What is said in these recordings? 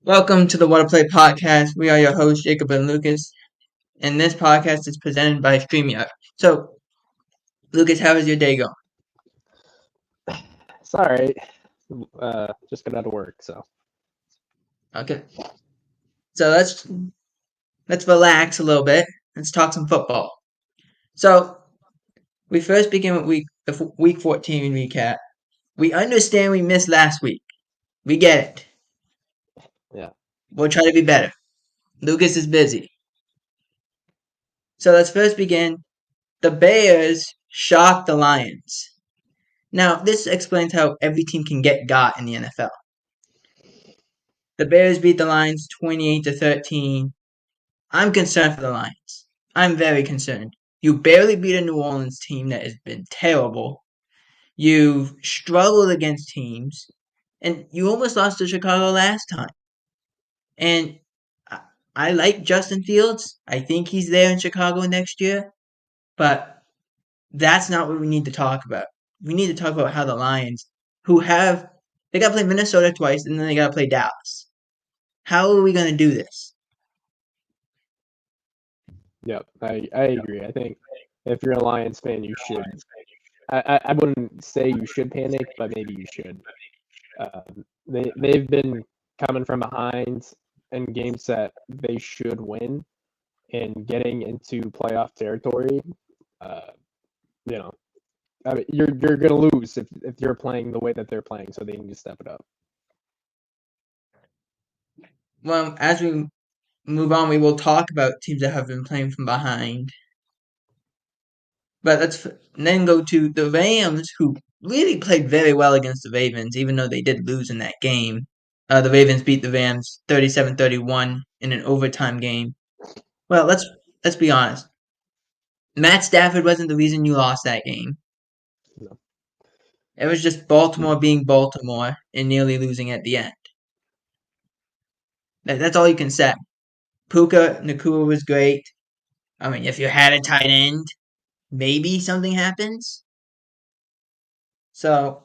Welcome to the Water Play Podcast. We are your hosts, Jacob and Lucas, and this podcast is presented by StreamYard. So, Lucas, how is your day going? It's all right. Just got out of work, so Okay. So let's relax a little bit. Let's talk some football. So we first begin with week 14 recap. We understand we missed last week. We get it. yeah. We'll try to be better. Lucas is busy. So let's first begin. The Bears shocked the Lions. Now, this explains how every team can get got in the NFL. The Bears beat the Lions 28-13. I'm concerned for the Lions. I'm very concerned. You barely beat a New Orleans team that has been terrible. You've struggled against teams, and you almost lost to Chicago last time. And I like Justin Fields. I think he's there in Chicago next year. But that's not what we need to talk about. We need to talk about how the Lions, they got to play Minnesota twice, and then they got to play Dallas. How are we going to do this? Yep, I agree. I think if you're a Lions fan, you should. I wouldn't say you should panic, but maybe you should. They've been coming from behind in games that they should win, and getting into playoff territory. You know, I mean, you're gonna lose if you're playing the way that they're playing, so they need to step it up. Well, as we move on, we will talk about teams that have been playing from behind. But let's then go to the Rams, who really played very well against the Ravens, even though they did lose in that game. The Ravens beat the Rams 37-31 in an overtime game. Well, let's be honest. Matt Stafford wasn't the reason you lost that game. No. It was just Baltimore being Baltimore and nearly losing at the end. That's all you can say. Puka Nacua was great. I mean, if you had a tight end, maybe something happens. So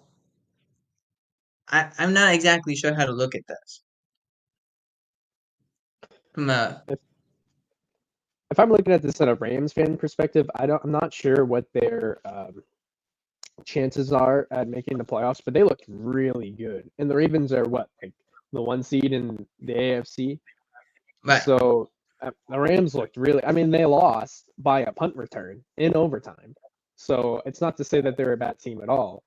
I'm not exactly sure how to look at this. From a If I'm looking at this at a Rams fan perspective, I'm not sure what their chances are at making the playoffs, but they looked really good. And the Ravens are what, like the 1 seed in the AFC. right, So the Rams looked really. I mean, they lost by a punt return in overtime. So it's not to say that they're a bad team at all.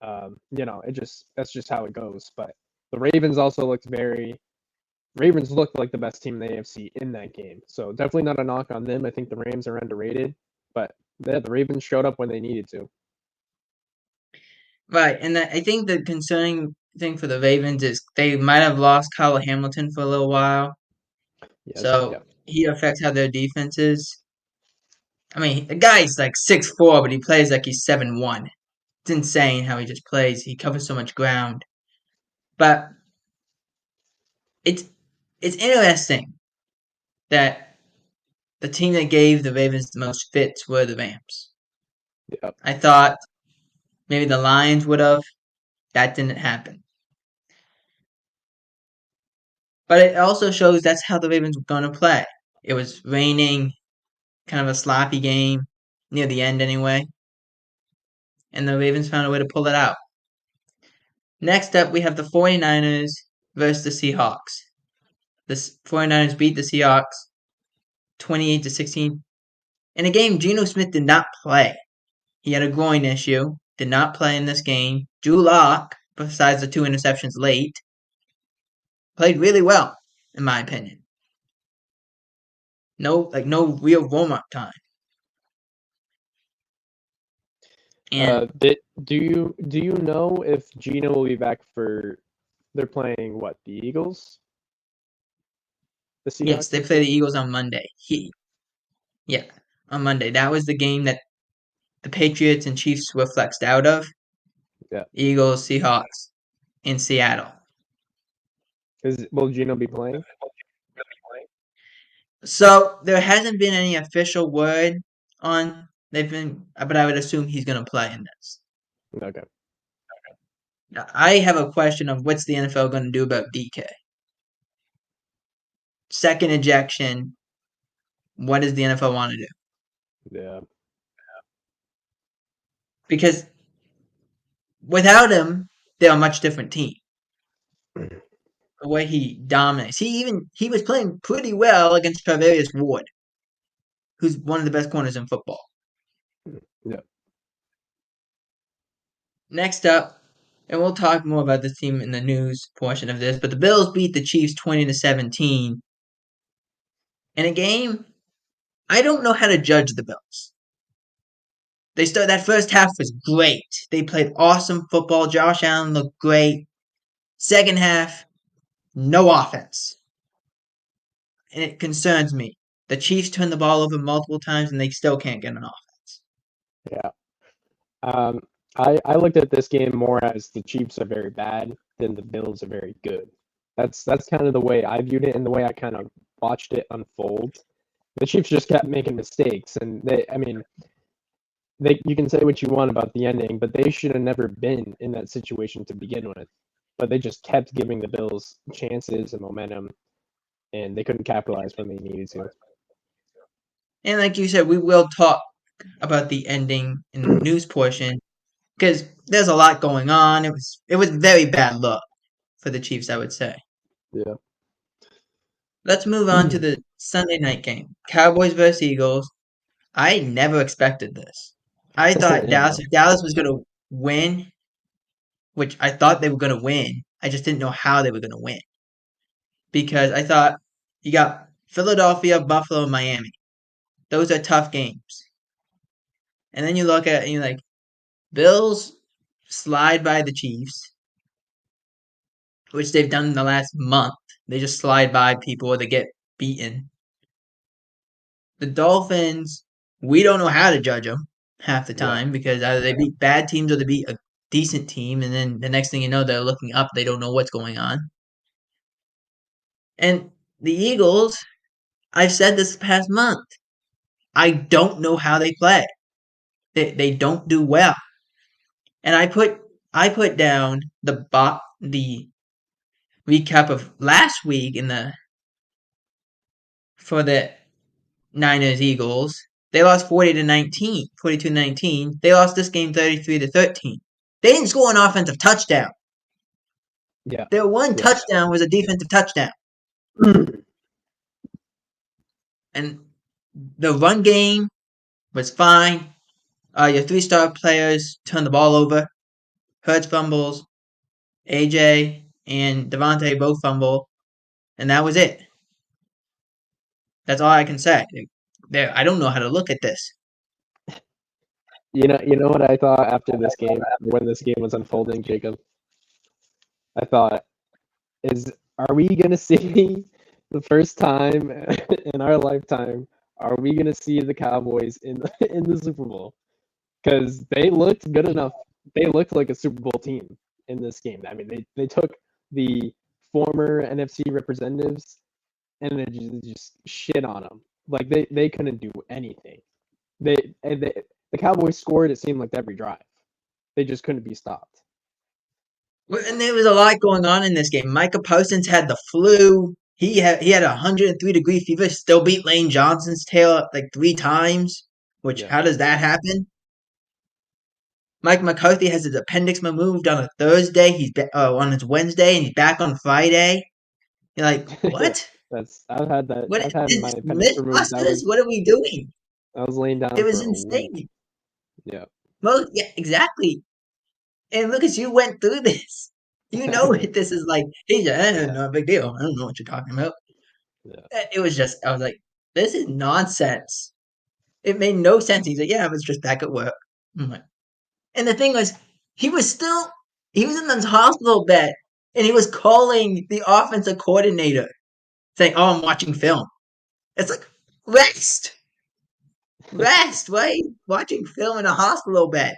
That's just how it goes. But the Ravens looked like the best team in the AFC in that game. So definitely not a knock on them. I think the Rams are underrated, but the Ravens showed up when they needed to. right, and I think the concerning thing for the Ravens is they might have lost Kyle Hamilton for a little while, Yes, yeah. so he affects how their defense is. I mean, the guy's like 6'4", but he plays like he's 7'1". It's insane how he just plays. He covers so much ground, but it's it's interesting that the team that gave the Ravens the most fits were the Rams. Yeah. I thought maybe the Lions would have. That didn't happen. But it also shows that's how the Ravens were going to play. It was raining, kind of a sloppy game, near the end anyway. And the Ravens found a way to pull it out. Next up, we have the 49ers versus the Seahawks. The 49ers beat the Seahawks 28-16. In a game, Geno Smith did not play. He had a groin issue, did not play in this game. Drew Lock, besides the 2 interceptions late, played really well, in my opinion. No real warm-up time. And Do you know if Gino will be back for? They're playing what, the Eagles? The yes, Seahawks they this play the week? Eagles on Monday. Yeah, on Monday. That was the game that the Patriots and Chiefs were flexed out of. Yeah. Eagles, Seahawks in Seattle. Will Gino be playing? So there hasn't been any official word on but I would assume he's going to play in this. Okay. I have a question of what's the NFL going to do about DK? second ejection, what does the NFL want to do? Yeah. Because without him, they're a much different team. The way he dominates. He was playing pretty well against Travarius Ward, who's one of the best corners in football. Yeah. Next up, and we'll talk more about this team in the news portion of this, but the Bills beat the Chiefs 20-17 in a game. I don't know how to judge the Bills. That first half was great. They played awesome football. Josh Allen looked great. Second half, no offense. And it concerns me. The Chiefs turned the ball over multiple times and they still can't get an offense. Yeah. Um, I looked at this game more as the Chiefs are very bad than the Bills are very good. That's kind of the way I viewed it and the way I kind of watched it unfold. The Chiefs just kept making mistakes, and you can say what you want about the ending, but they should have never been in that situation to begin with. But they just kept giving the Bills chances and momentum, and they couldn't capitalize when they needed to. And like you said, we will talk about the ending in the news portion because there's a lot going on. It was very bad luck for the Chiefs, I would say. Yeah. Let's move on to the Sunday night game. Cowboys versus Eagles. I never expected this. I thought Yeah. If Dallas was going to win, which I thought they were going to win, I just didn't know how they were going to win. Because I thought you got Philadelphia, Buffalo, and Miami. Those are tough games. And then you look at it and you're like, Bills slide by the Chiefs, which they've done in the last month. They just slide by people or they get beaten. The Dolphins, we don't know how to judge them half the Yeah. time because either they beat bad teams or they beat a decent team, and then the next thing you know, they're looking up. They don't know what's going on. And the Eagles, I've said this past month. I don't know how they play. They don't do well. And I put down the recap of last week for the Niners Eagles. They lost 40-19, 42-19. They lost this game 33-13. They didn't score an offensive touchdown. Yeah. Their one Yeah. touchdown was a defensive touchdown. And the run game was fine. Your three-star players turned the ball over. Hurts fumbles. AJ and Devontae both fumble. And that was it. That's all I can say. I don't know how to look at this. You know what I thought after this game, when this game was unfolding, Jacob? I thought, are we gonna see the first time in our lifetime? Are we gonna see the Cowboys in the Super Bowl? Because they looked good enough. They looked like a Super Bowl team in this game. I mean, they took the former NFC representatives and they just shit on them. Like they couldn't do anything. The Cowboys scored. It seemed like every drive. They just couldn't be stopped. And there was a lot going on in this game. Micah Parsons had the flu. He had a 103-degree fever. Still beat Lane Johnson's tail like 3 times. Which Yeah. how does that happen? Mike McCarthy has his appendix removed on a Thursday. On his Wednesday, and he's back on Friday. You're like, what? I've had that. What I've had is my this? appendix removed. Mythbusters? What are we doing? I was laying It down was for a week. insane. Yeah. Well, yeah, exactly. And Lucas, you went through this. You know what this is like. He's like, no big deal. I don't know what you're talking about. Yeah. It was just, I was like, this is nonsense. It made no sense. He's like, yeah, I was just back at work. I'm like, and the thing was, he was in the hospital bed, and he was calling the offensive coordinator, saying, "Oh, I'm watching film." It's like rest, rest. Why are you watching film in a hospital bed?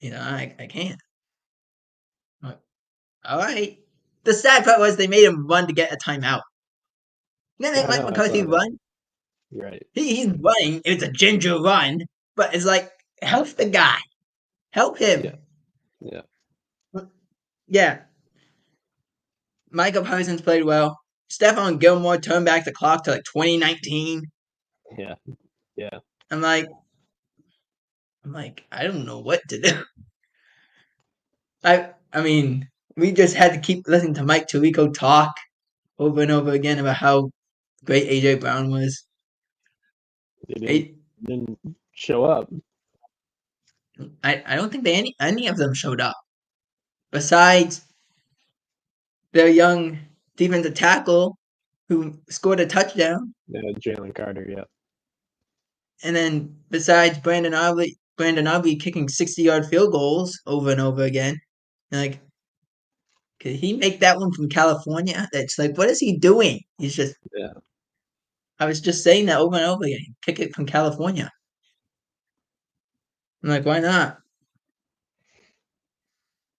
I can't. I'm like, all right. The sad part was they made him run to get a timeout. You know that Yeah, I Mike know. I McCarthy saw that. run? You're right. He's running. It's a ginger run, but it's like help the guy, help Yeah. him. Yeah. Yeah, Micah Parsons played well. Stephon Gilmore turned back the clock to like 2019. Yeah, yeah. I'm like, I don't know what to do. I mean, we just had to keep listening to Mike Tirico talk over and over again about how great AJ Brown was. They didn't I didn't show up. I don't think any of them showed up besides their young defensive tackle who scored a touchdown, Jalen Carter. Yeah, and then besides Brandon Aubrey kicking 60-yard field goals over and over again. And like, could he make that one from California? That's like, what is he doing? He's just. yeah. I was just saying that over and over again. Kick it from California. I'm like, why not?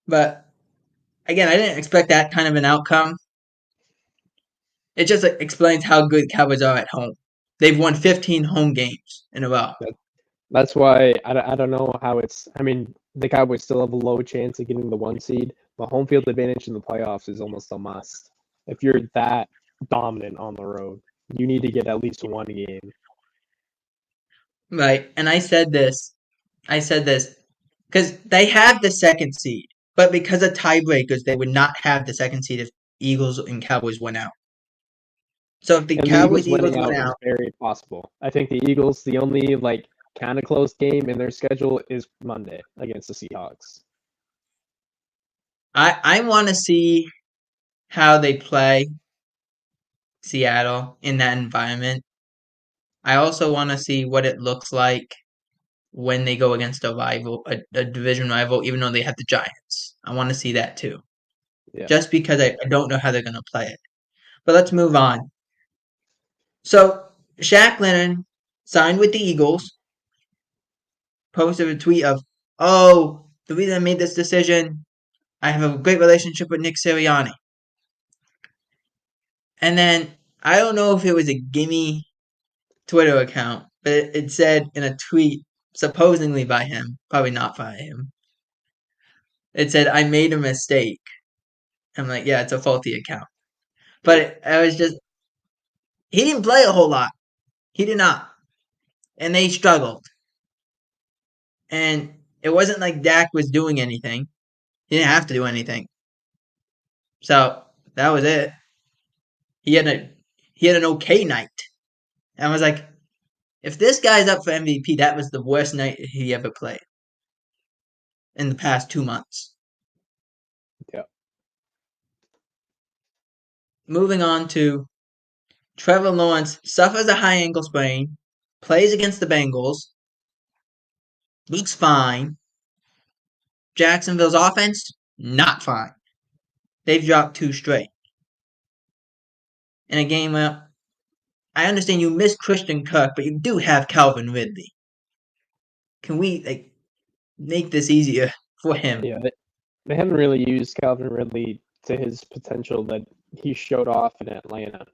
But again, I didn't expect that kind of an outcome. It just explains how good Cowboys are at home. They've won 15 home games in a row. That's why I don't know how it's. I mean, the Cowboys still have a low chance of getting the 1 seed, but home field advantage in the playoffs is almost a must. If you're that dominant on the road, you need to get at least one game. Right. And I said this because they have the second seed, but because of tiebreakers, they would not have the second seed if Eagles and Cowboys went out. So if the And the Eagles Eagles winning went out is out, very possible. I think the Eagles, the only kind of close game in their schedule is Monday against the Seahawks. I want to see how they play Seattle in that environment. I also want to see what it looks like when they go against a rival, a division rival, even though they have the Giants. I want to see that too, Yeah. just because I don't know how they're going to play it. But let's move on. So Shaq Leonard signed with the Eagles, posted a tweet of, "Oh, the reason I made this decision, I have a great relationship with Nick Sirianni." And then I don't know if it was a gimme Twitter account, but it said in a tweet, supposedly by him, probably not by him. It said, "I made a mistake." I'm like, yeah, it's a faulty account. But I was just, he didn't play a whole lot. He did not. And they struggled. And it wasn't like Dak was doing anything. He didn't have to do anything. So that was it. He had an okay night. And I was like, if this guy's up for MVP, that was the worst night he ever played in the past 2 months. Yeah. Moving on to Trevor Lawrence suffers a high ankle sprain, plays against the Bengals, looks fine. Jacksonville's offense, not fine. They've dropped 2 straight. In a game where I understand you miss Christian Kirk, but you do have Calvin Ridley. Can we make this easier for him? Yeah. They haven't really used Calvin Ridley to his potential that he showed off in Atlanta.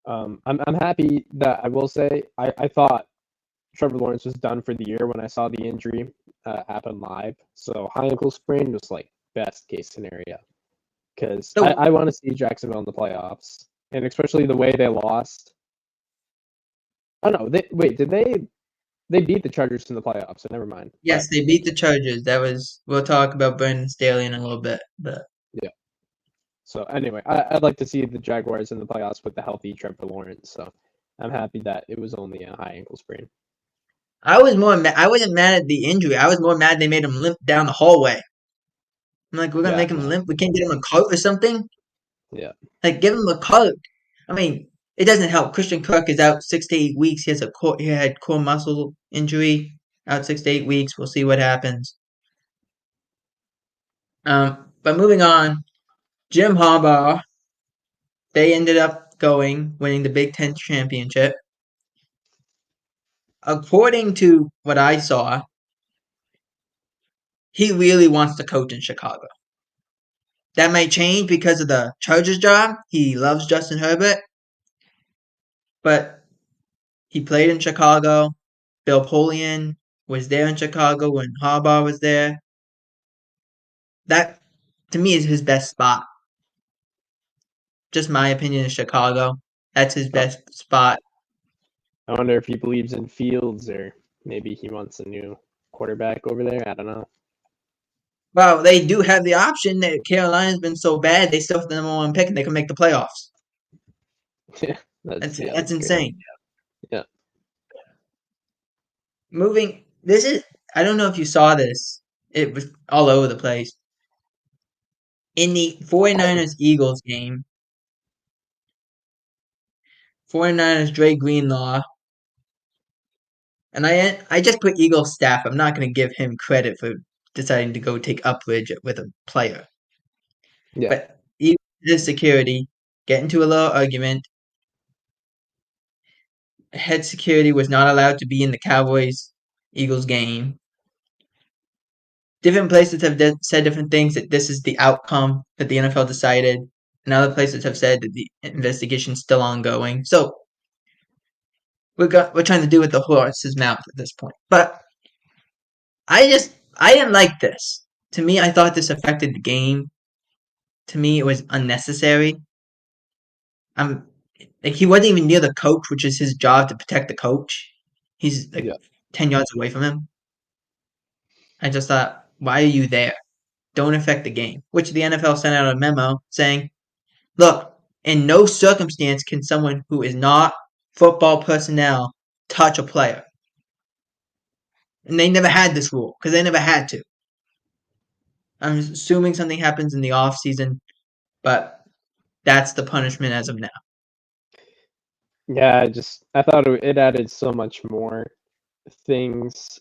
I'm happy that I will say I thought Trevor Lawrence was done for the year when I saw the injury happen live. So high ankle sprain was best case scenario because I want to see Jacksonville in the playoffs, and especially the way they lost. Oh no! Did they beat the Chargers in the playoffs? So never mind. Yes, they beat the Chargers. We'll talk about Brandon Staley in a little bit, but yeah. So anyway, I'd like to see the Jaguars in the playoffs with the healthy Trevor Lawrence. So I'm happy that it was only a high ankle sprain. I wasn't mad at the injury. I was more mad they made him limp down the hallway. I'm like, we're gonna make him limp. We can't get him a cart or something. Yeah. Like, give him a cart. I mean, it doesn't help. Christian Kirk is out 6 to 8 weeks. He had core muscle injury, out 6 to 8 weeks. We'll see what happens. But moving on, Jim Harbaugh. They ended up winning the Big Ten championship. According to what I saw, he really wants to coach in Chicago. That might change because of the Chargers job. He loves Justin Herbert, but he played in Chicago. Bill Polian was there in Chicago when Harbaugh was there. That, to me, is his best spot. just my opinion, is Chicago. That's his Oh, best spot. I wonder if he believes in Fields or maybe he wants a new quarterback over there. I don't know. Well, they do have the option that Carolina's been so bad they still have the number one pick and they can make the playoffs. Yeah, that's That's crazy. insane. Yeah, Moving. This is. I don't know if you saw this. It was all over the place. In the 49ers Eagles game, 49ers Dre Greenlaw, and I just put Eagles staff. I'm not going to give him credit for deciding to go take umbrage with a player. yeah, But Eagles security get into a little argument. Head security was not allowed to be in the Cowboys Eagles game. Different places have said different things that this is the outcome that the NFL decided, and other places have said that the investigation is still ongoing. So we're trying to do with the horse's mouth at this point. But I didn't like this. To me, I thought this affected the game. To me, it was unnecessary. I'm like he wasn't even near the coach, which is his job to protect the coach. He's like yeah, 10 yards away from him. I just thought, why are you there? Don't affect the game. Which the NFL sent out a memo saying, look, in no circumstance can someone who is not football personnel touch a player. And they never had this rule because they never had to. I'm assuming something happens in the off season, but that's the punishment as of now. yeah. I thought it added so much more things.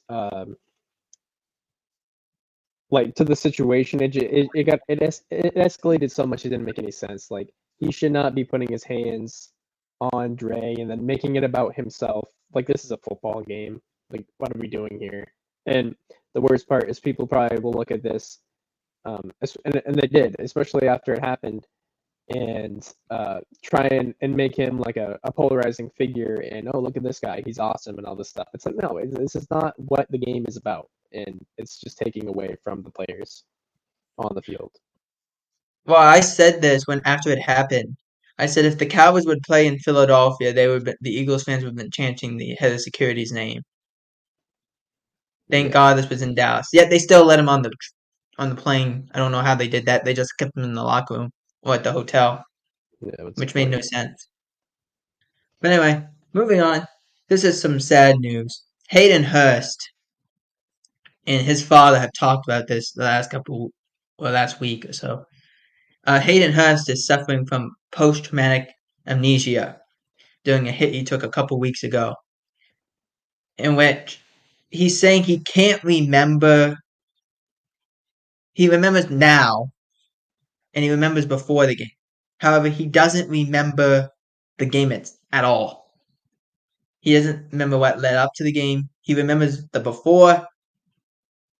Like to the situation, it escalated so much it didn't make any sense. Like he should not be putting his hands on Dre and then making it about himself. Like this is a football game. Like what are we doing here? And the worst part is people probably will look at this, and they did, especially after it happened, and try and make him like a polarizing figure. And oh, look at this guy, he's awesome, and all this stuff. It's like no, this is not what the game is about, and it's just taking away from the players on the field. Well, I said this when after it happened. I said if the Cowboys would play in Philadelphia, the Eagles fans would have been chanting the head of security's name. Thank Yeah, God this was in Dallas. Yet they still let him on the plane. I don't know how they did that. They just kept him in the locker room or at the hotel, yeah. What's the which made point? no sense. But anyway, moving on. This is some sad news. Hayden Hurst and his father have talked about this the last week or so. Hayden Hurst is suffering from post-traumatic amnesia during a hit he took a couple weeks ago, in which he's saying he can't remember. He remembers now, and he remembers before the game. However, he doesn't remember the game at all. He doesn't remember what led up to the game. He remembers the before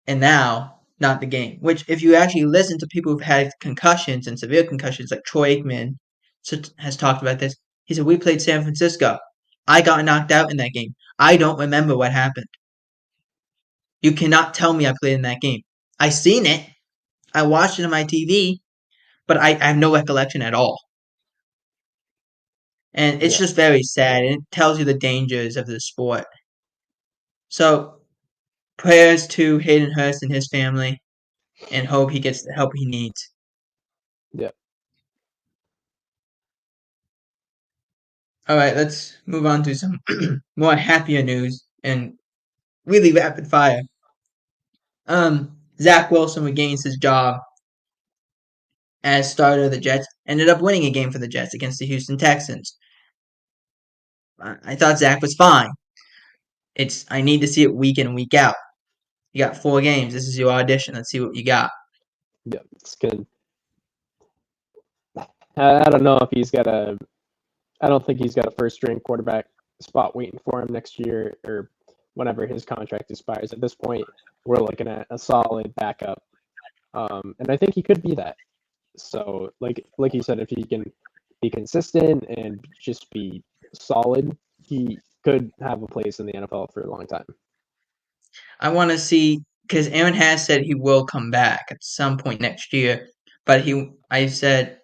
and now, not the game. Which, if you actually listen to people who've had concussions and severe concussions, like Troy Aikman has talked about this, he said, we played San Francisco. I got knocked out in that game. I don't remember what happened. You cannot tell me I played in that game. I seen it. I watched it on my TV, but I have no recollection at all. And it's Yeah, just very sad, and it tells you the dangers of the sport. So, prayers to Hayden Hurst and his family, and hope he gets the help he needs. yeah. All right, let's move on to some more happier news and really rapid fire. Zach Wilson regains his job as starter of the Jets. Ended up winning a game for the Jets against the Houston Texans. I thought Zach was fine. I need to see it week in and week out. You got 4 games. This is your audition. Let's see what you got. Yeah, it's good. I don't know if he's got a. I don't think he's got a first string quarterback spot waiting for him next year or whenever his contract expires. At this point, we're looking at a solid backup, and I think he could be that. So, like you said, if he can be consistent and just be solid, he could have a place in the NFL for a long time. I want to see because Aaron has said he will come back at some point next year, but I said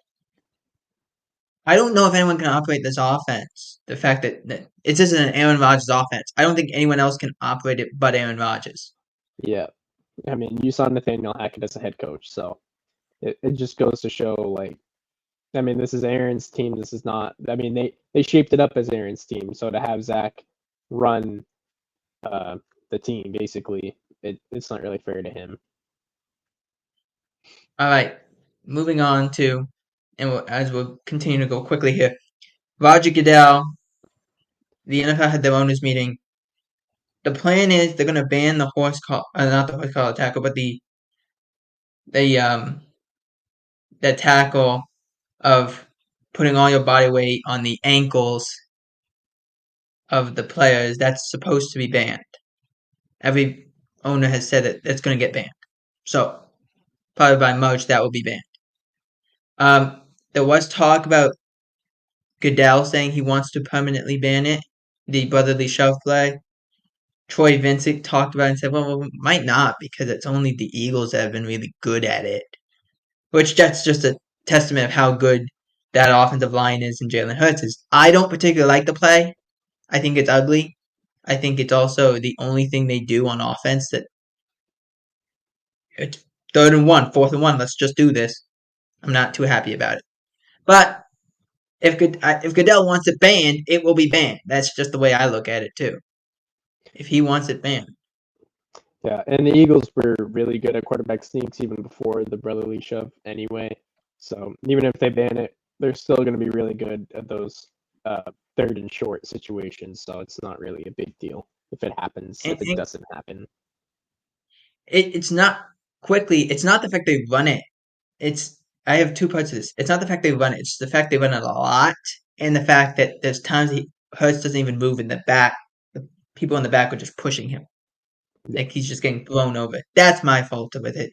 I don't know if anyone can operate this offense. The fact that it's just an Aaron Rodgers offense. I don't think anyone else can operate it but Aaron Rodgers. Yeah, I mean, you saw Nathaniel Hackett as a head coach, so it just goes to show, like, I mean, this is Aaron's team. This is not. I mean, they shaped it up as Aaron's team. So to have Zach run uh, the team, basically, it's not really fair to him. All right, moving on to, and as we'll continue to go quickly here, Roger Goodell. The NFL had their owners meeting. The plan is they're going to ban the not the horse collar tackle, but the the tackle of putting all your body weight on the ankles of the players. That's supposed to be banned. Every owner has said that it's going to get banned. So probably by March that will be banned. There was talk about Goodell saying he wants to permanently ban it, the brotherly shove play. Troy Vincent talked about it and said, well, it might not because it's only the Eagles that have been really good at it. Which that's just a testament of how good that offensive line is and Jalen Hurts is. I don't particularly like the play. I think it's ugly. I think it's also the only thing they do on offense that it's 3rd and 1, 4th and 1, let's just do this. I'm not too happy about it. But if Goodell wants it banned, it will be banned. That's just the way I look at it too. If he wants it banned. Yeah, and the Eagles were really good at quarterback sneaks even before the brotherly shove anyway. So even if they ban it, they're still going to be really good at those 3rd and short situations. So it's not really a big deal if it happens, And, if it doesn't happen. it's not quickly. It's not the fact they run it. I have two parts of this. It's not the fact they run it. It's the fact they run it a lot, and the fact that there's times Hurts doesn't even move in the back. The people in the back are just pushing him. Like he's just getting thrown over. That's my fault with it.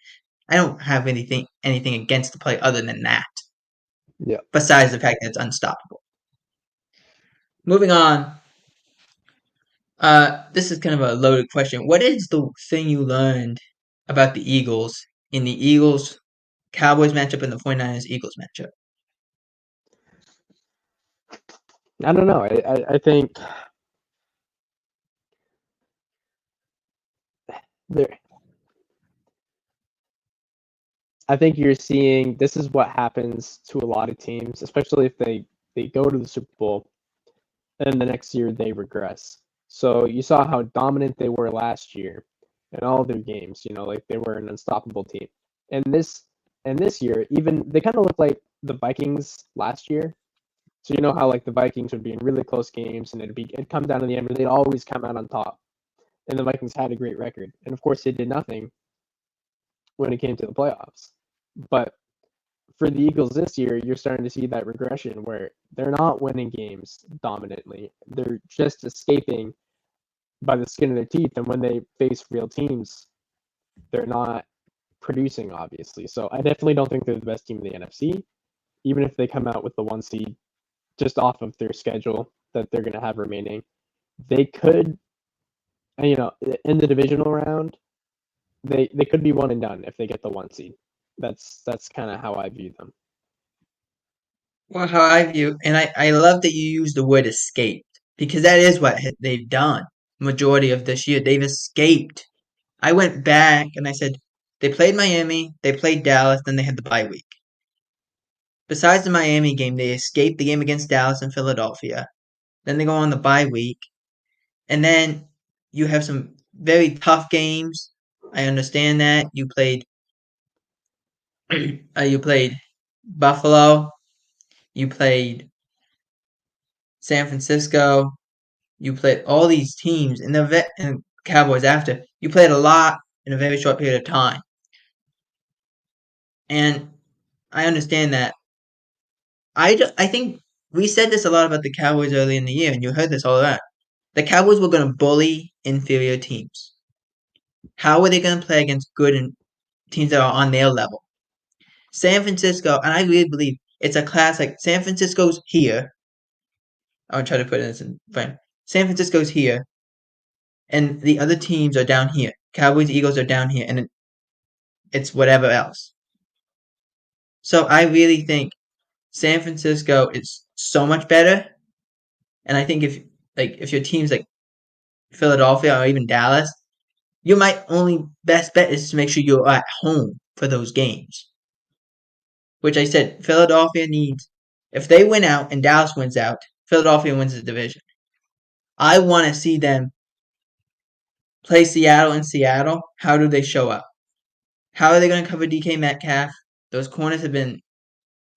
I don't have anything against the play other than that. Yeah. Besides the fact that it's unstoppable. Moving on. This is kind of a loaded question. What is the thing you learned about the Eagles in the Eagles Cowboys matchup and the 49ers Eagles matchup? I don't know. I think there. I think you're seeing this is what happens to a lot of teams, especially if they go to the Super Bowl and the next year they regress. So you saw how dominant they were last year in all their games. You know, like they were an unstoppable team. And this year, even they kind of look like the Vikings last year. So you know how like the Vikings would be in really close games and it'd come down to the end, but they'd always come out on top. And the Vikings had a great record. And of course they did nothing when it came to the playoffs. But for the Eagles this year, you're starting to see that regression where they're not winning games dominantly. They're just escaping by the skin of their teeth. And when they face real teams, they're not producing, obviously. So I definitely don't think they're the best team in the NFC, even if they come out with the 1 seed just off of their schedule that they're going to have remaining. They could, you know, in the divisional round, they could be one and done if they get the 1 seed. That's kind of how I view them. Well, how I view, and I love that you use the word escaped because that is what they've done. Majority of this year, they've escaped. I went back and I said they played Miami, they played Dallas, then they had the bye week. Besides the Miami game, they escaped the game against Dallas and Philadelphia. Then they go on the bye week, and then you have some very tough games. I understand that you played Buffalo, you played San Francisco, you played all these teams and and Cowboys after. You played a lot in a very short period of time. And I understand that. I think we said this a lot about the Cowboys early in the year, and you heard this all around. The Cowboys were going to bully inferior teams. How are they going to play against good teams that are on their level? San Francisco, and I really believe it's a classic. San Francisco's here. I'll try to put this in frame. San Francisco's here, and the other teams are down here. Cowboys, Eagles are down here, and it's whatever else. So I really think San Francisco is so much better, and I think if your team's like Philadelphia or even Dallas, your might only best bet is to make sure you're at home for those games. Which I said Philadelphia needs. If they win out and Dallas wins out, Philadelphia wins the division. I want to see them play Seattle in Seattle. How do they show up? How are they going to cover DK Metcalf? Those corners have been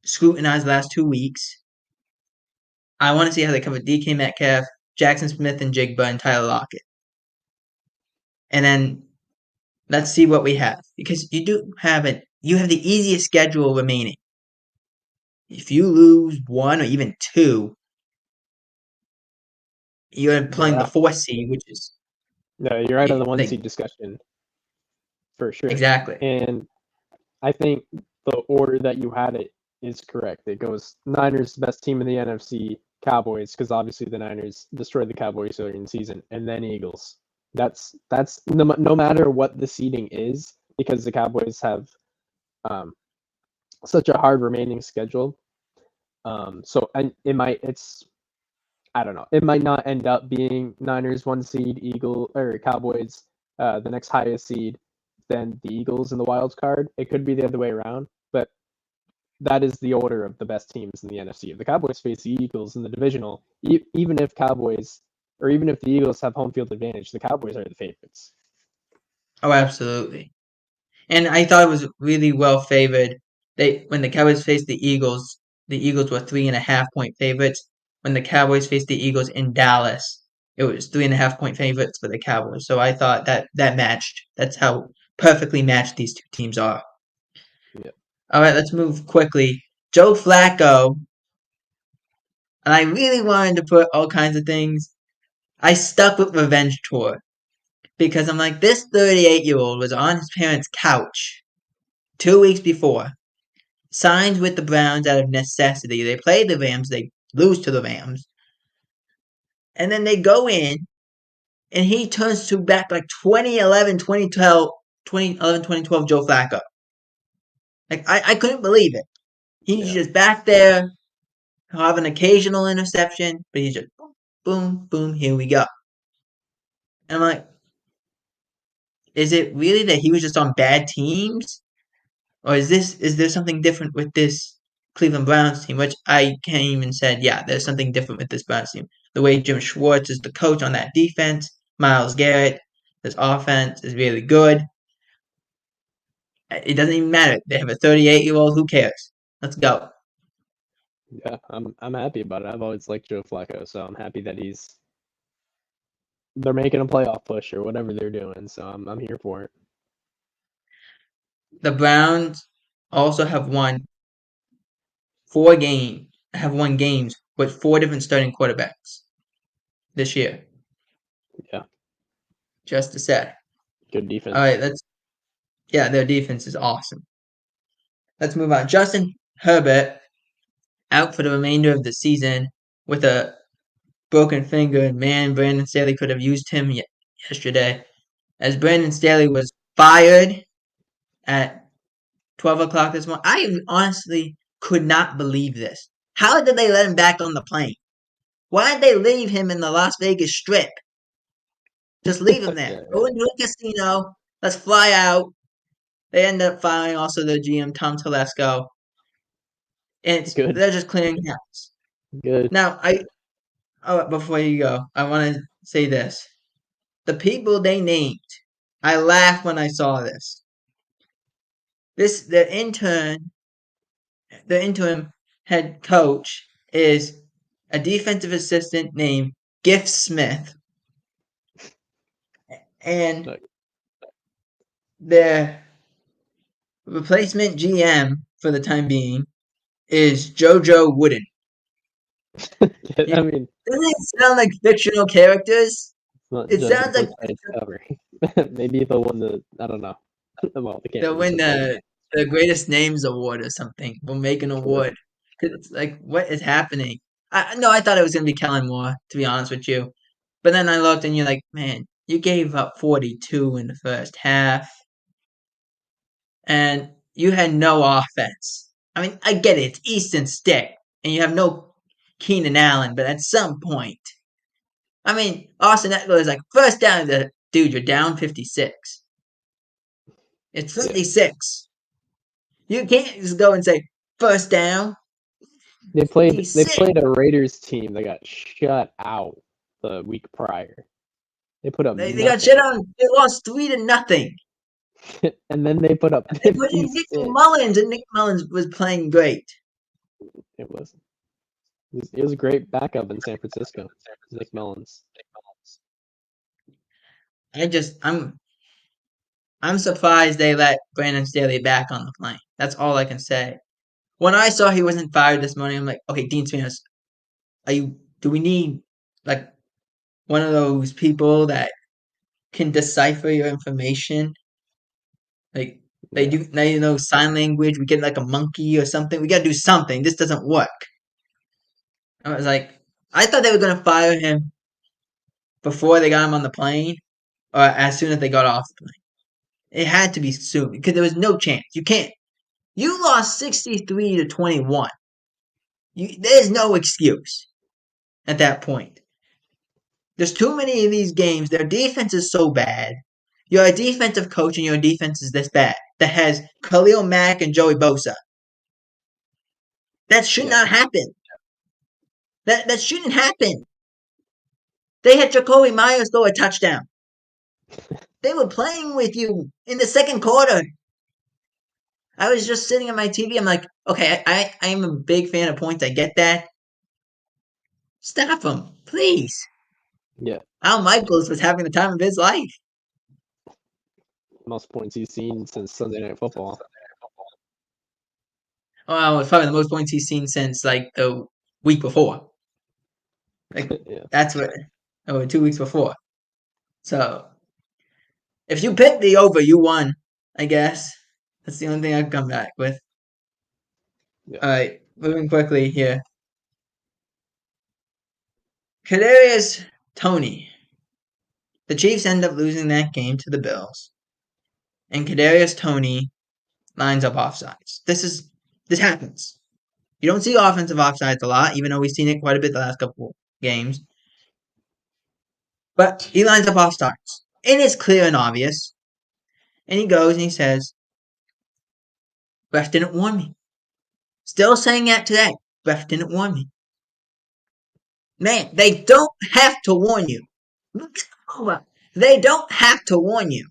scrutinized the last 2 weeks. I want to see how they cover DK Metcalf, Jackson Smith, and Jigba and Tyler Lockett. And then let's see what we have because you have the easiest schedule remaining. If you lose one or even two, you're playing the Yeah, 4th seed, which is no, you're right on the one like seed discussion for sure. exactly. And I think the order that you had it is correct. It goes Niners, best team in the NFC, Cowboys, because obviously the Niners destroyed the Cowboys earlier in the season, and then Eagles. That's no matter what the seeding is, because the Cowboys have um, such a hard remaining schedule. So and it's I don't know. It might not end up being Niners 1 seed, Eagle or Cowboys the next highest seed, than the Eagles in the wild card. It could be the other way around, but that is the order of the best teams in the NFC. If the Cowboys face the Eagles in the divisional, even if the Eagles have home field advantage, the Cowboys are the favorites. Oh, absolutely. And I thought it was really well favored. When the Cowboys faced the Eagles were 3.5 point favorites. When the Cowboys faced the Eagles in Dallas, it was 3.5 point favorites for the Cowboys. So I thought that matched. That's how perfectly matched these two teams are. Yeah. All right, let's move quickly. Joe Flacco, and I really wanted to put all kinds of things. I stuck with Revenge Tour because I'm like, this 38-year-old was on his parents' couch 2 weeks before, signs with the Browns out of necessity. They play the Rams, they lose to the Rams, and then they go in, and he turns to back like 2011, 2012 Joe Flacco. Like, I couldn't believe it. He's Yeah. just back there, he'll have an occasional interception, but he's just boom, boom, here we go. And I'm like, is it really that he was just on bad teams? Or is there something different with this Cleveland Browns team? Which I came and said, yeah, there's something different with this Browns team. The way Jim Schwartz is the coach on that defense, Myles Garrett, this offense is really good. It doesn't even matter. They have a 38-year-old. Who cares? Let's go. Yeah, I'm happy about it. I've always liked Joe Flacco, so I'm happy that they're making a playoff push or whatever they're doing. So I'm here for it. The Browns also have won games with 4 different starting quarterbacks this year. Yeah, Just to say. good All defense. right, their defense is awesome. Let's move on. Justin Herbert out for the remainder of the season with a broken finger. And man, Brandon Staley could have used him yesterday, as Brandon Staley was fired at 12 o'clock this morning. I honestly could not believe this. How did they let him back on the plane? Why did they leave him in the Las Vegas Strip? Just leave him there. Yeah, Go into a casino. Let's fly out. They end up firing also the GM Tom Telesco. And good, they're just clearing house. good. Now, before you go, I want to say this: the people they named, I laughed when I saw this. This the interim head coach is a defensive assistant named Giff Smith, and Look, their replacement GM for the time being is JoJo Wooden. I mean, Doesn't it sound like fictional characters? it's not It just a sounds like book by its cover. Maybe they'll win the I don't know. Well, they can't they'll win the win Super Bowl. the greatest names award or something. We'll make an True. award. 'Cause it's like, what is happening? No, I thought it was gonna be Kellen Moore, to be honest with you. But then I looked and you're like, man, you gave up 42 in the first half, and you had no offense. I mean, I get it. It's Easton Stick, and you have no Keenan Allen, but at some point, I mean, Austin Eckler is like first down. Dude, you're down 56. It's Yeah. 56. You can't just go and say first down. They 56. played a Raiders team that got shut out the week prior. They put up They got nothing. shit on. They lost 3-0. And then they put up They put in 56. Nick Mullins, and Nick Mullins was playing great. It was. It was a great backup in San Francisco. Nick Mullins. I'm surprised they let Brandon Staley back on the plane. That's all I can say. When I saw he wasn't fired this morning, I'm like, okay, Dean Spanos, do we need like one of those people that can decipher your information? Like they Yeah. do, now you know sign language. We get like a monkey or something. We gotta do something. This doesn't work. I was like, I thought they were gonna fire him before they got him on the plane, or as soon as they got off the plane. It had to be soon because there was no chance. You can't. You lost 63-21. There's no excuse at that point. There's too many of these games. Their defense is so bad. You're a defensive coach and your defense is this bad. That has Khalil Mack and Joey Bosa. That should not happen. That shouldn't happen. They had Jacoby Myers throw a touchdown. They were playing with you in the second quarter. I was just sitting on my TV. I'm like, okay, I am a big fan of points. I get that. Stop them, please. Yeah. Al Michaels was having the time of his life. Most points he's seen since Sunday Night Football. Well, it's probably the most points he's seen since like the week before. Like Yeah. that's what, 2 weeks before. So if you pick the over, you won. I guess that's the only thing I can come back with. Yeah. All right, moving quickly here. Kadarius Toney. The Chiefs end up losing that game to the Bills, and Kadarius Toney lines up offsides. This happens. You don't see offensive offsides a lot, even though we've seen it quite a bit the last couple games. But he lines up offsides, and it's clear and obvious. And he goes and he says, "Ref didn't warn me." Still saying that today. Ref didn't warn me. Man, they don't have to warn you. They don't have to warn you.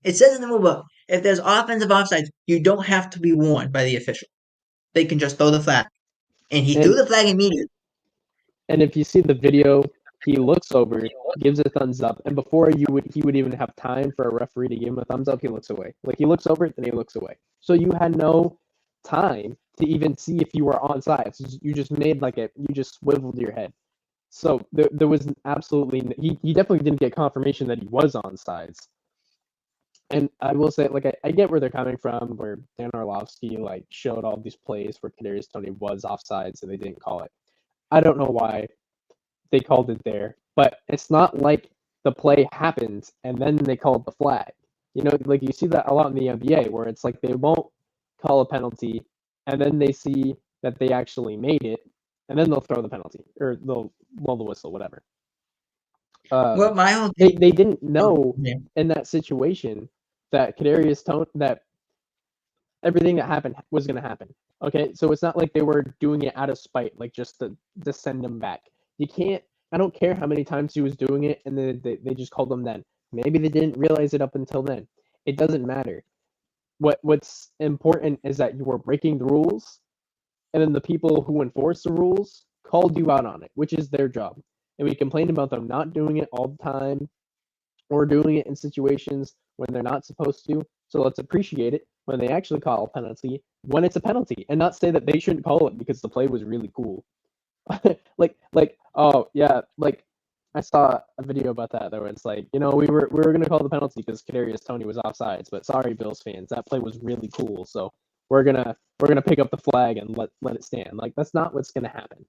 It says in the rule book, if there's offensive offsides, you don't have to be warned by the official. They can just throw the flag. And he threw the flag immediately. And if you see the video, he looks over, gives a thumbs up, and before he would even have time for a referee to give him a thumbs up, he looks away. Like he looks over, then he looks away. So you had no time to even see if you were on sides. You just made you just swiveled your head. So there was absolutely he definitely didn't get confirmation that he was on sides. And I will say, I get where they're coming from, where Dan Orlovsky showed all these plays where Kadarius Toney was offsides and they didn't call it. I don't know why they called it there, but it's not like the play happens and then they called the flag. You know, you see that a lot in the NBA where it's like they won't call a penalty and then they see that they actually made it and then they'll throw the penalty or they'll blow the whistle, whatever. Well, my whole they didn't know Yeah. in that situation that Kadarius Toney, that everything that happened was going to happen. Okay, so it's not like they were doing it out of spite, just to send him back. You can't. I don't care how many times he was doing it, and then they just called him then. Maybe they didn't realize it up until then. It doesn't matter. What's important is that you were breaking the rules, and then the people who enforce the rules called you out on it, which is their job. And we complain about them not doing it all the time, or doing it in situations when they're not supposed to. So let's appreciate it when they actually call a penalty when it's a penalty, and not say that they shouldn't call it because the play was really cool. Oh yeah, I saw a video about that though. It's we were gonna call the penalty because Kadarius Toney was offsides, but sorry, Bills fans, that play was really cool. So we're gonna pick up the flag and let it stand. That's not what's gonna happen.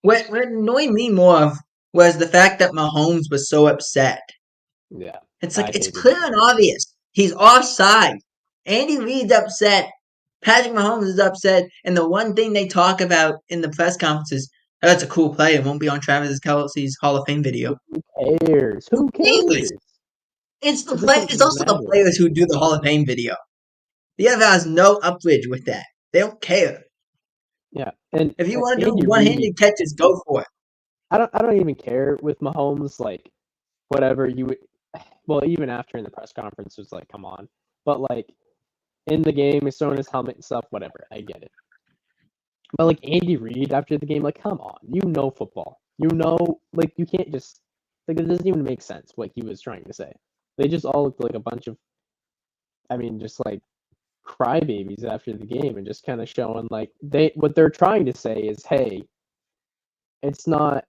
What annoyed me more was the fact that Mahomes was so upset. Yeah, It's clear and obvious. He's offside. Andy Reid's upset Patrick Mahomes is upset, and the one thing they talk about in the press conference is, oh, that's a cool play. It won't be on Travis Kelce's Hall of Fame video. Who cares? Who cares? It's the It play. doesn't It's also the matter. players who do the Hall of Fame video. The NFL has no upbridge with that. They don't care. Yeah, and If you want to do Andy Reid, one-handed catches, go for it. I don't even care with Mahomes. Like, whatever you would. Well, even after in the press conference, it was like, come on. But like in the game, he's throwing his helmet and stuff. Whatever, I get it. But like Andy Reid after the game, like, come on, you know football. You know, like you can't just like it doesn't even make sense what he was trying to say. They just all looked like a bunch of, I mean, just like crybabies after the game and just kind of showing like what they're trying to say is, hey, it's not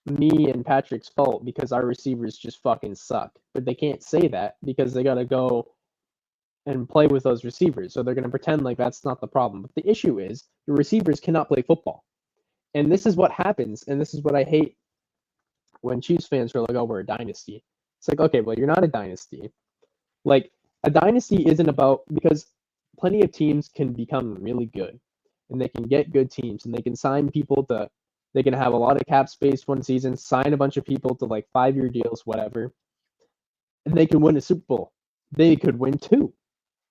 me and Patrick's fault because our receivers just fucking suck. But they can't say that because they gotta go and play with those receivers. So they're gonna pretend like that's not the problem. But the issue is the receivers cannot play football. And this is what happens, and this is what I hate when Chiefs fans are like, oh, we're a dynasty. It's like, okay, well, you're not a dynasty. Like, a dynasty isn't about, because plenty of teams can become really good, and they can get good teams, and they can sign people to, they can have a lot of cap space one season, sign a bunch of people to like 5-year deals, whatever, and they can win a Super Bowl. They could win two.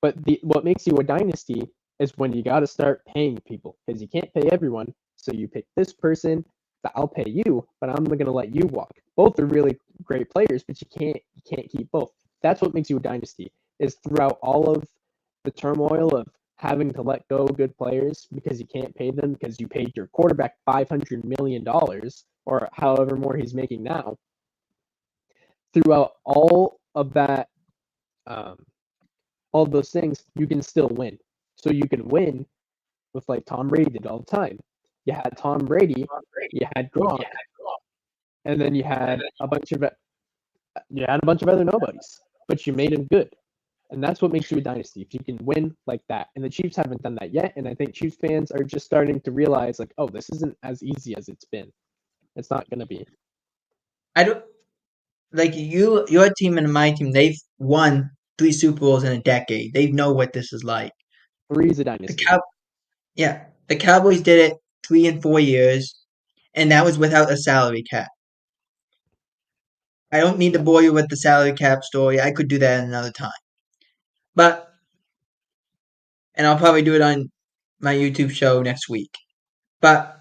But what makes you a dynasty is when you got to start paying people because you can't pay everyone. So you pick this person that I'll pay you, but I'm going to let you walk. Both are really great players, but you can't keep both. That's what makes you a dynasty. Is throughout all of the turmoil of having to let go good players because you can't pay them because you paid your quarterback $500 million or however more he's making now. Throughout all of that, all of those things, you can still win. So you can win with like Tom Brady did all the time. You had Tom Brady, you had Gronk, and then you had a bunch of other nobodies, but you made them good. And that's what makes you a dynasty. If you can win like that. And the Chiefs haven't done that yet. And I think Chiefs fans are just starting to realize like, oh, this isn't as easy as it's been. It's not gonna be. I don't like your team and my team. They've won 3 Super Bowls in a decade. They know what this is like. 3 is a The dynasty. Cow, yeah, the Cowboys did it 3 and 4 years, and that was without a salary cap. I don't need to Yeah. bore you with the salary cap story. I could do that another time. But and I'll probably do it on my YouTube show next week. But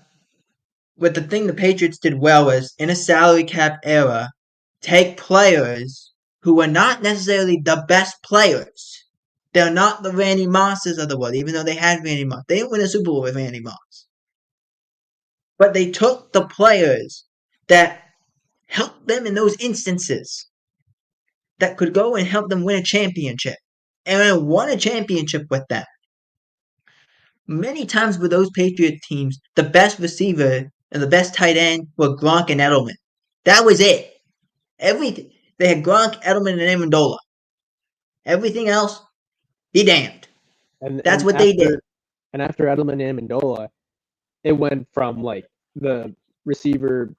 with the thing the Patriots did well was in a salary cap era, take players who were not necessarily the best players. They're not the Randy Mosses of the world, even though they had Randy Moss. They didn't win a Super Bowl with Randy Moss. But they took the players that helped them in those instances that could go and help them win a championship. And won a championship with them. Many times with those Patriot teams, the best receiver and the best tight end were Gronk and Edelman. That was it. Everything they had Gronk, Edelman, and Amendola. Everything else, be damned. And That's and what they did. after Edelman and Amendola, it went from like the receiver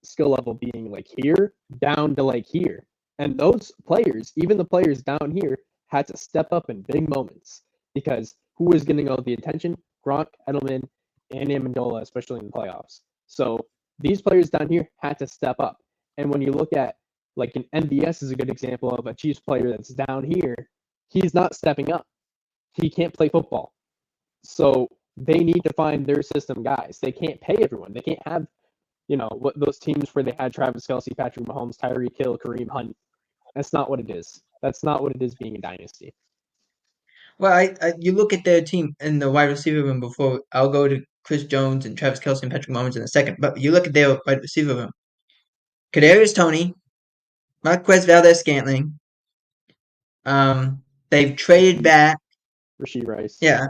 skill level being like here down to like here. And those players, even the players down here, had to step up in big moments because who was getting all the attention? Gronk, Edelman, and Amendola, especially in the playoffs. So these players down here had to step up. And when you look at like an MVS is a good example of a Chiefs player that's down here, he's not stepping up. He can't play football. So they need to find their system guys. They can't pay everyone. They can't have, what those teams where they had Travis Kelce, Patrick Mahomes, Tyreek Hill, Kareem Hunt. That's not what it is. That's not what it is being a dynasty. Well, you look at their team in the wide receiver room before. I'll go to Chris Jones and Travis Kelce and Patrick Mahomes in a second. But you look at their wide receiver room. Kadarius Toney, Marquez Valdez-Scantling. They've traded back. Rashee Rice. Yeah,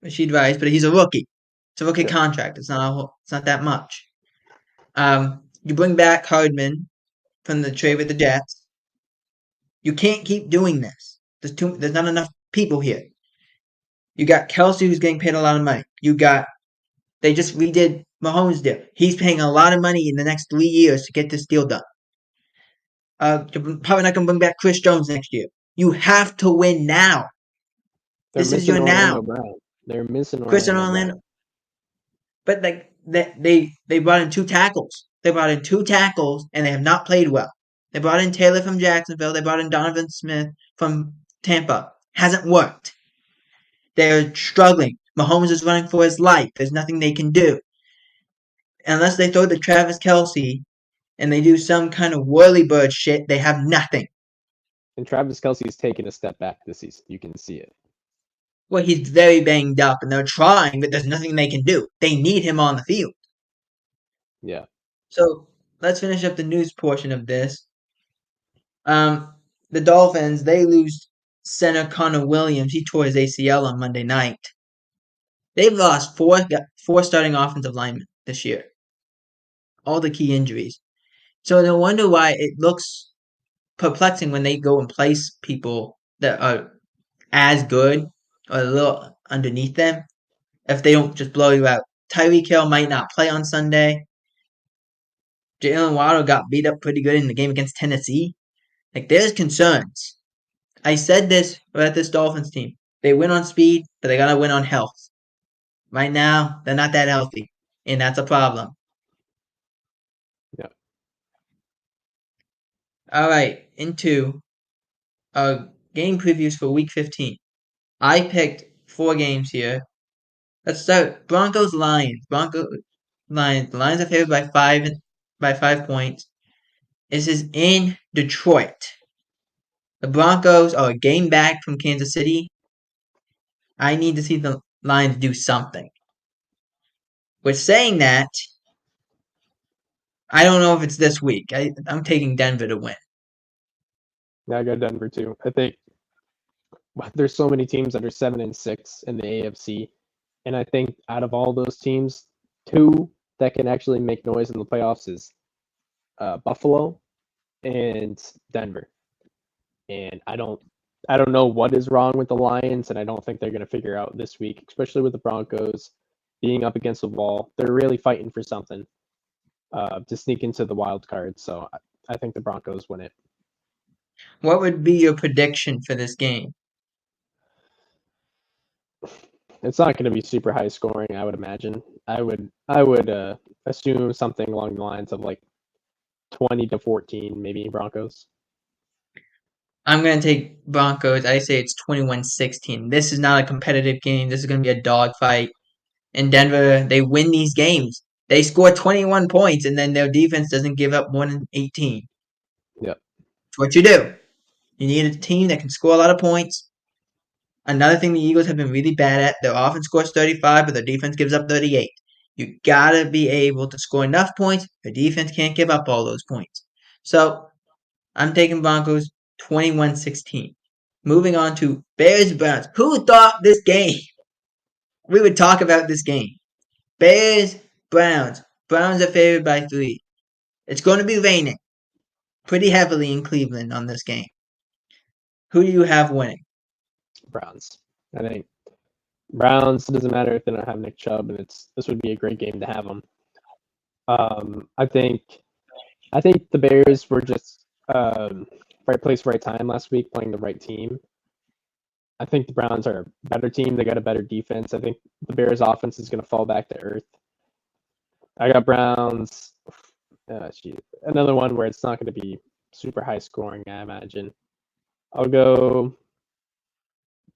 Rashid Rice, but he's a rookie. It's a rookie Sure. contract. It's not that much. You bring back Hardman from the trade with the Jets. You can't keep doing this. There's not enough people here. You got Kelce who's getting paid a lot of money. They just redid Mahomes' deal. He's paying a lot of money in the next 3 years to get this deal done. You're probably not going to bring back Chris Jones next year. You have to win now. They're This is missing your Orlando now. Brown. They're missing Chris and Orlando Brown. Orlando. But like they brought in 2 tackles. They brought in 2 tackles and they have not played well. They brought in Taylor from Jacksonville. They brought in Donovan Smith from Tampa. Hasn't worked. They're struggling. Mahomes is running for his life. There's nothing they can do. Unless they throw to Travis Kelce and they do some kind of whirly bird shit, they have nothing. And Travis Kelce's taken a step back this season. You can see it. Well, he's very banged up and they're trying, but there's nothing they can do. They need him on the field. Yeah. So let's finish up the news portion of this. The Dolphins, they lose center Connor Williams. He tore his ACL on Monday night. They've lost four starting offensive linemen this year. All the key injuries. So no wonder why it looks perplexing when they go and place people that are as good or a little underneath them if they don't just blow you out. Tyreek Hill might not play on Sunday. Jalen Waddle got beat up pretty good in the game against Tennessee. Like, there's concerns. I said this about this Dolphins team. They win on speed, but they gotta win on health. Right now, they're not that healthy, and that's a problem. Yeah. All right, into game previews for Week 15. I picked 4 games here. Let's start Broncos Lions. Lions. The Lions are favored by 5 points. This is in Detroit. The Broncos are a game back from Kansas City. I need to see the Lions do something. With saying that, I don't know if it's this week. I'm taking Denver to win. Yeah, I got Denver too. I think there's so many teams that are 7-6 in the AFC, and I think out of all those teams, 2 that can actually make noise in the playoffs is Buffalo and Denver. And I don't know what is wrong with the Lions, and I don't think they're going to figure out this week, especially with the Broncos being up against the wall. They're really fighting for something to sneak into the wild card. So I think the Broncos win it. What would be your prediction for this game? It's not going to be super high scoring, I would imagine. I would assume something along the lines of like 20-14, maybe Broncos. I'm going to take Broncos. I say it's 21-16. This is not a competitive game. This is going to be a dogfight. In Denver, they win these games. They score 21 points, and then their defense doesn't give up more than 18. Yep. That's what you do. You need a team that can score a lot of points. Another thing the Eagles have been really bad at, their offense scores 35, but their defense gives up 38. You gotta be able to score enough points. Your defense can't give up all those points. So I'm taking Broncos 21-16. Moving on to Bears Browns. Who thought this game? We would talk about this game. Bears Browns. Browns are favored by 3. It's going to be raining pretty heavily in Cleveland on this game. Who do you have winning? Browns. I think Browns. It doesn't matter if they don't have Nick Chubb, and this would be a great game to have them. I think the Bears were just right place, right time last week, playing the right team. I think the Browns are a better team. They got a better defense. I think the Bears' offense is going to fall back to earth. I got Browns. Another one where it's not going to be super high scoring, I imagine. I'll go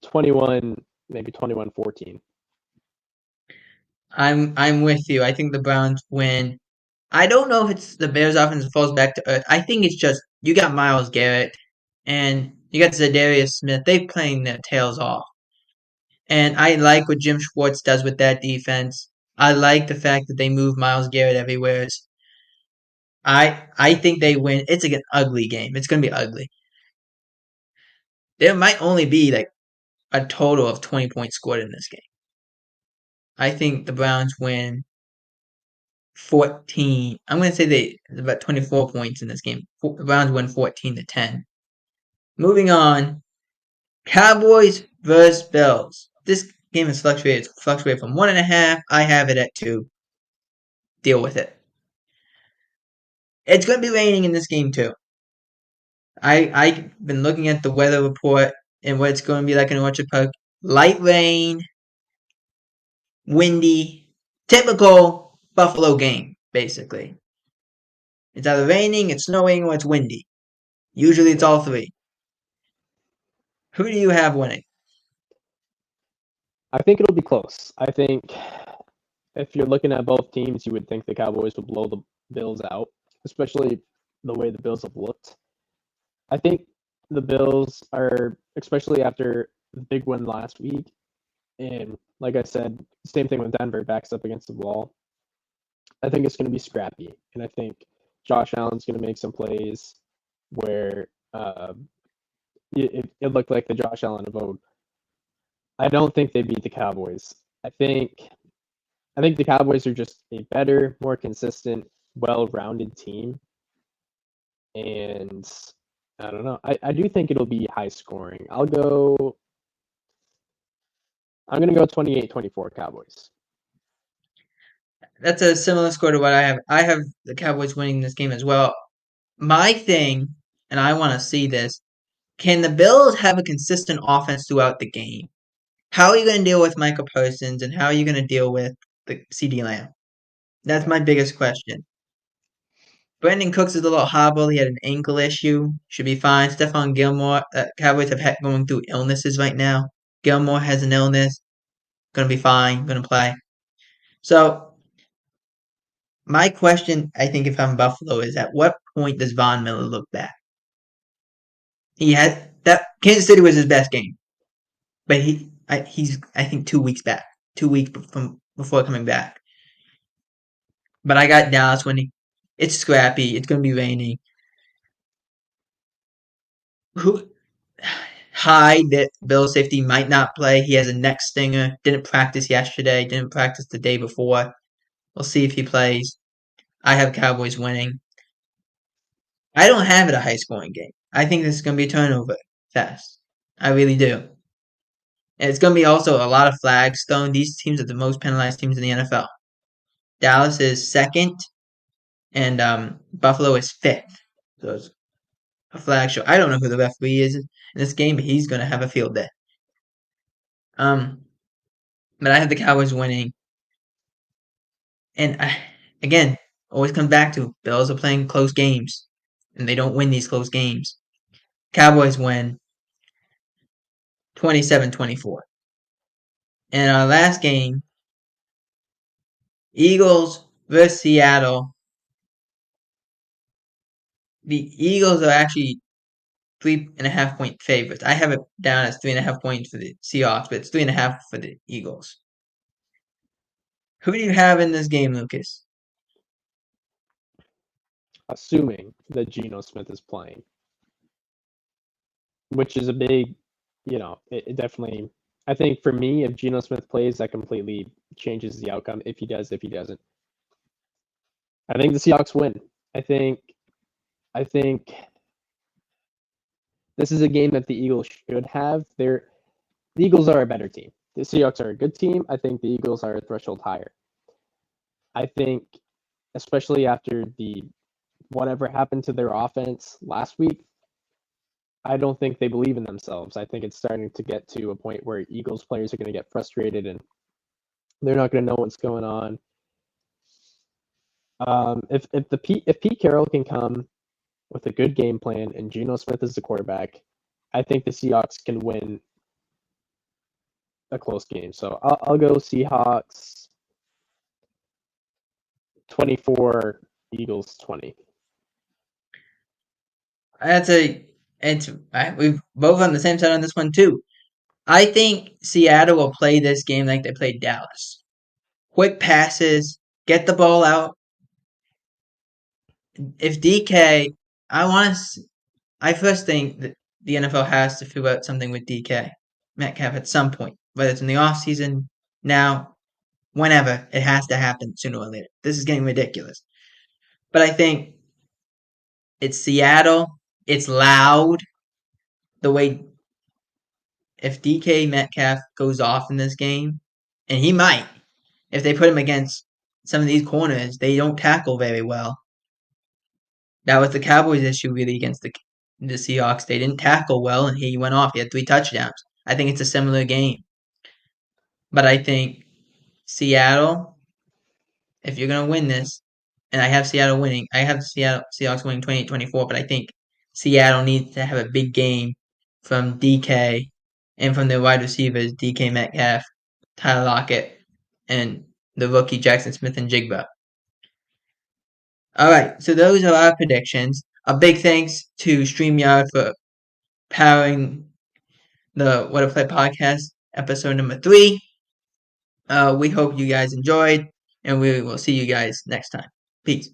21, maybe 21-14. I'm with you. I think the Browns win. I don't know if it's the Bears offense that falls back to earth. I think it's just you got Myles Garrett and you got Zadarius Smith. They're playing their tails off. And I like what Jim Schwartz does with that defense. I like the fact that they move Myles Garrett everywhere. I think they win. It's an ugly game. It's gonna be ugly. There might only be like a total of 20 points scored in this game. I think the Browns win 14. I'm going to say there's about 24 points in this game. The Browns win 14-10. Moving on, Cowboys versus Bills. This game has fluctuated from 1.5. I have it at 2. Deal with it. It's going to be raining in this game too. I've been looking at the weather report and what it's going to be like in Orchard Park. light rain, windy, typical Buffalo game, basically. It's either raining, it's snowing, or it's windy. Usually it's all three. Who do you have winning? I think it'll be close. I think if you're looking at both teams, you would think the Cowboys would blow the Bills out, especially the way the Bills have looked. I think the Bills are, especially after the big win last week, and like I said, same thing with Denver, backs up against the wall. I think it's going to be scrappy, and I think Josh Allen's going to make some plays where it looked like the Josh Allen of old. I don't think they beat the Cowboys. I think I think the Cowboys are just a better, more consistent, well-rounded team, and I don't know. I do think it'll be high scoring. I'm gonna go 28-24 Cowboys. That's a similar score to what I have. I have the Cowboys winning this game as well. My thing, and I want to see this, can the Bills have a consistent offense throughout the game? How are you going to deal with Michael Parsons, and how are you going to deal with the CD Lamb? That's my biggest question. Brandon Cooks is a little hobbled. He had an ankle issue. Should be fine. Stephon Gilmore, Cowboys have had going through illnesses right now. Gilmore has an illness. Going to be fine. Going to play. So, my question, I think, if I'm Buffalo, is at what point does Von Miller look back? He had that Kansas City was his best game, but he's I think 2 weeks back, 2 weeks from before coming back. But I got Dallas winning. It's scrappy. It's going to be raining. Who Hyde, that Bill safety, might not play. He has a neck stinger. Didn't practice yesterday. Didn't practice the day before. We'll see if he plays. I have Cowboys winning. I don't have it a high scoring game. I think this is going to be a turnover fest. I really do. And it's going to be also a lot of flags thrown. These teams are the most penalized teams in the NFL. Dallas is second, and Buffalo is fifth. So it's a flag show. I don't know who the referee is in this game, but he's going to have a field day. But I have the Cowboys winning. And again, always comes back to Bills are playing close games, and they don't win these close games. Cowboys win 27-24. And our last game, Eagles versus Seattle. The Eagles are actually 3.5 point favorites. I have it down as 3.5 points for the Seahawks, but it's 3.5 for the Eagles. Who do you have in this game, Lucas? Assuming that Geno Smith is playing, which is a big, it definitely. I think for me, if Geno Smith plays, that completely changes the outcome. If he does, if he doesn't, I think the Seahawks win. I think this is a game that the Eagles should have. The Eagles are a better team. The Seahawks are a good team. I think the Eagles are a threshold higher. I think, especially after whatever happened to their offense last week, I don't think they believe in themselves. I think it's starting to get to a point where Eagles players are going to get frustrated and they're not going to know what's going on. If Pete Carroll can come with a good game plan and Geno Smith is the quarterback, I think the Seahawks can win a close game. So I'll go Seahawks 24, Eagles 20. We've both on the same side on this one too. I think Seattle will play this game like they played Dallas. Quick passes, get the ball out. If DK, I first think that the NFL has to figure out something with DK Metcalf at some point, whether it's in the offseason, now, whenever. It has to happen sooner or later. This is getting ridiculous. But I think it's Seattle. It's loud. The way if DK Metcalf goes off in this game, and he might, if they put him against some of these corners, they don't tackle very well. That was the Cowboys' issue really against the Seahawks. They didn't tackle well, and he went off. He had 3 touchdowns. I think it's a similar game. but I think Seattle, if you're going to win this, and I have Seattle winning, I have Seattle Seahawks winning 28-24, but I think Seattle needs to have a big game from DK and from their wide receivers, DK Metcalf, Tyler Lockett, and the rookie Jackson Smith and Jigba. All right, so those are our predictions. A big thanks to StreamYard for powering the What a Play podcast, episode number 3. We hope you guys enjoyed, and we will see you guys next time. Peace.